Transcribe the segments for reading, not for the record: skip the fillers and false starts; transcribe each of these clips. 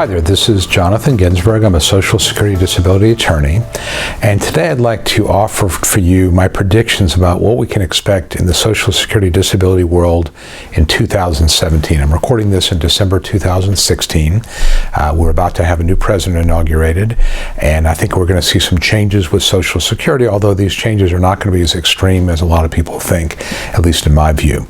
Hi there, this is Jonathan Ginsberg. I'm a Social Security disability attorney, and today I'd like to offer for you my predictions about what we can expect in the Social Security disability world in 2017. I'm recording this in December 2016. We're about to have a new president inaugurated, and I think we're going to see some changes with Social Security, although these changes are not going to be as extreme as a lot of people think, at least in my view.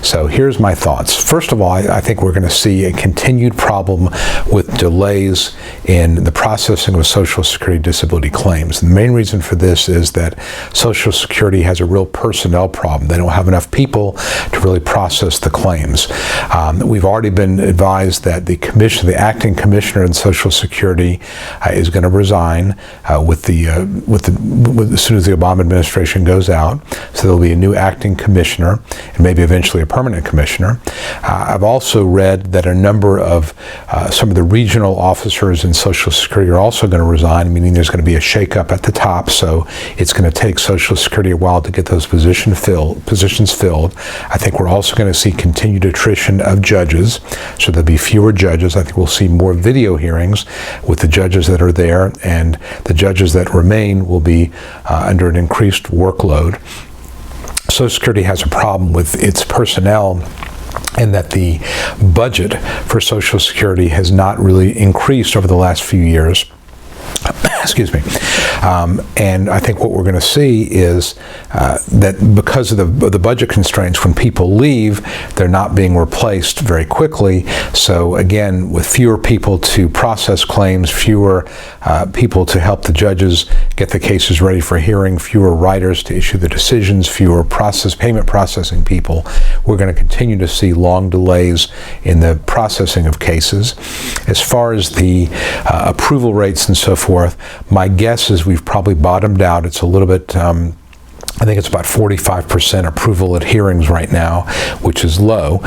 So here's my thoughts. First of all, I think we're going to see a continued problem with delays in the processing of Social Security disability claims. The main reason for this is that Social Security has a real personnel problem. They don't have enough people to really process the claims. We've already been advised that the acting commissioner in Social Security is going to resign as soon as the Obama administration goes out. So there'll be a new acting commissioner and maybe eventually a permanent commissioner. I've also read that a number of some of the regional officers in Social Security are also going to resign, meaning there's going to be a shakeup at the top. So it's going to take Social Security a while to get those positions filled. I think we're also going to see continued attrition of judges. So there'll be fewer judges. I think we'll see more video hearings with the judges that are there, and the judges that remain will be under an increased workload. Social Security has a problem with its personnel, and that the budget for Social Security has not really increased over the last few years. Excuse me. And I think what we're going to see is that because of the budget constraints, when people leave, they're not being replaced very quickly. So again, with fewer people to process claims, fewer people to help the judges get the cases ready for hearing, fewer writers to issue the decisions, fewer payment processing people, we're going to continue to see long delays in the processing of cases. As far as the approval rates and so forth, my guess is we've probably bottomed out. It's a little bit, I think it's about 45% approval at hearings right now, which is low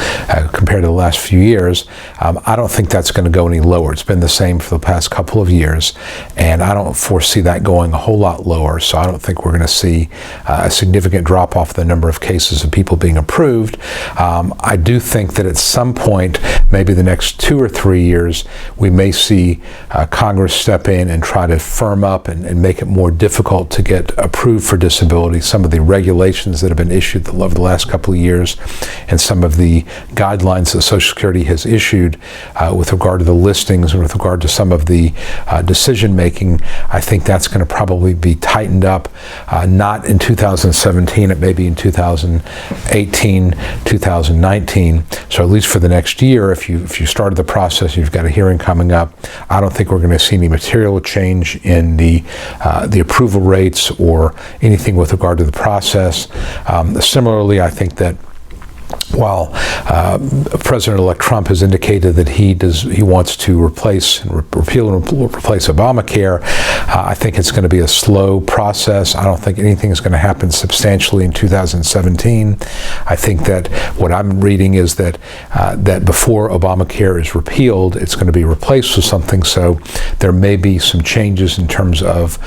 compared to the last few years. I don't think that's going to go any lower. It's been the same for the past couple of years, and I don't foresee that going a whole lot lower. So I don't think we're going to see a significant drop off the number of cases of people being approved. I do think that at some point, maybe the next 2 or 3 years, we may see Congress step in and try to firm up and make it more difficult to get approved for disability. Some of the regulations that have been issued over the last couple of years, and some of the guidelines that Social Security has issued with regard to the listings and with regard to some of the decision making, I think that's going to probably be tightened up, not in 2017, it may be in 2018, 2019. So at least for the next year, if you started the process, you've got a hearing coming up, I don't think we're going to see any material change in the approval rates or anything with regard to the process. Similarly, I think that while President-elect Trump has indicated that he wants to repeal and replace Obamacare, I think it's going to be a slow process. I don't think anything is going to happen substantially in 2017. I think that what I'm reading is that before Obamacare is repealed, it's going to be replaced with something. So there may be some changes in terms of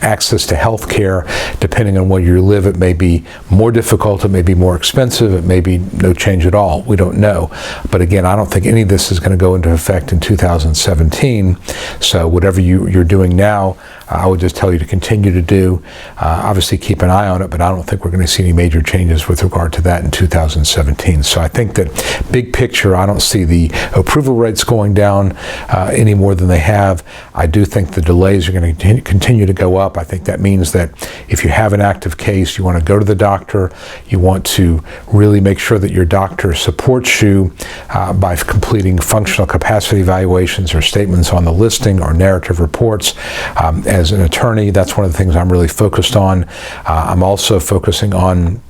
access to health care. Depending on where you live, it may be more difficult, it may be more expensive, it may be no change at all. We don't know. But again, I don't think any of this is going to go into effect in 2017. So whatever you're doing now, I would just tell you to continue to do. Obviously keep an eye on it, but I don't think we're going to see any major changes with regard to that in 2017. So I think that big picture, I don't see the approval rates going down any more than they have. I do think the delays are going to continue to go up. I think that means that if you have an active case, you want to go to the doctor, you want to really make sure that your doctor supports you by completing functional capacity evaluations or statements on the listing or narrative reports. As an attorney, that's one of the things I'm really focused on. I'm also focusing on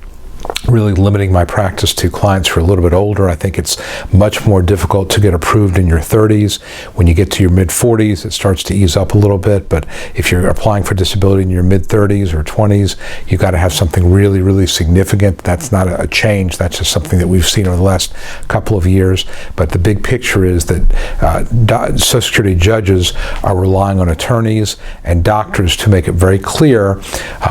really limiting my practice to clients who are a little bit older. I think it's much more difficult to get approved in your 30s. When you get to your mid-40s, it starts to ease up a little bit. But if you're applying for disability in your mid-30s or 20s, you've got to have something really, really significant. That's not a change. That's just something that we've seen over the last couple of years. But the big picture is that Social Security judges are relying on attorneys and doctors to make it very clear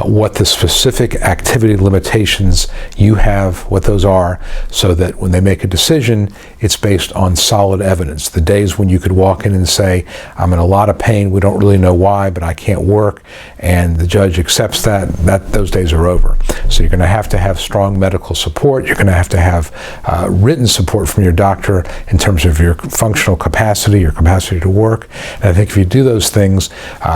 what the specific activity limitations you have what those are, so that when they make a decision, it's based on solid evidence. The days when you could walk in and say, I'm in a lot of pain, we don't really know why, but I can't work, and the judge accepts that those days are over. So you're going to have strong medical support. You're going to have written support from your doctor in terms of your functional capacity, your capacity to work. And I think if you do those things,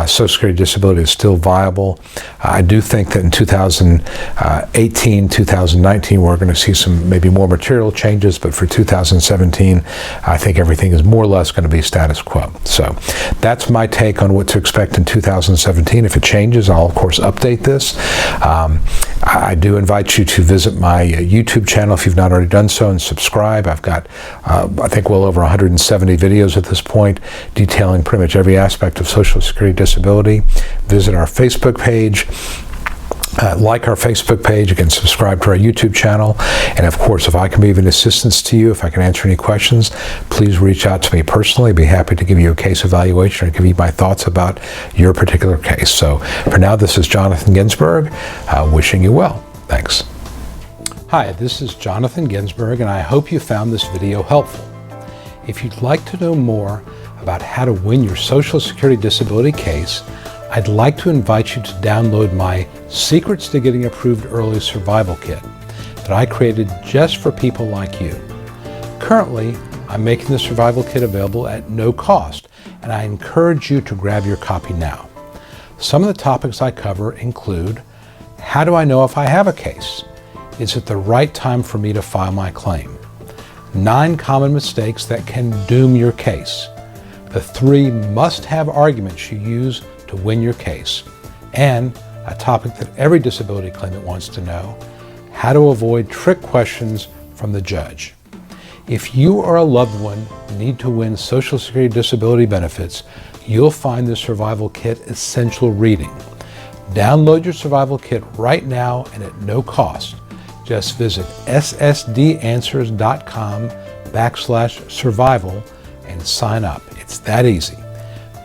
Social Security disability is still viable. I do think that in 2018, 2019, we're going to see some maybe more material changes, but for 2017, I think everything is more or less going to be status quo. So that's my take on what to expect in 2017. If it changes, I'll of course update this. I do invite you to visit my YouTube channel if you've not already done so, and subscribe. I've got, I think, well over 170 videos at this point detailing pretty much every aspect of Social Security disability. Visit our Facebook page. Like our Facebook page, again, subscribe to our YouTube channel, and of course, if I can be of any assistance to you, if I can answer any questions, please reach out to me personally. I'd be happy to give you a case evaluation or give you my thoughts about your particular case. So for now, this is Jonathan Ginsberg, wishing you well. Thanks. Hi, this is Jonathan Ginsberg, and I hope you found this video helpful. If you'd like to know more about how to win your Social Security disability case, I'd like to invite you to download my Secrets to Getting Approved Early Survival Kit that I created just for people like you. Currently, I'm making the survival kit available at no cost, and I encourage you to grab your copy now. Some of the topics I cover include: how do I know if I have a case? Is it the right time for me to file my claim? 9 common mistakes that can doom your case. The 3 must-have arguments you use to win your case, and a topic that every disability claimant wants to know: how to avoid trick questions from the judge. If you or a loved one need to win Social Security disability benefits, you'll find the Survival Kit essential reading. Download your Survival Kit right now and at no cost. Just visit ssdanswers.com/survival and sign up. It's that easy.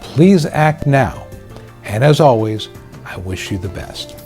Please act now. And as always, I wish you the best.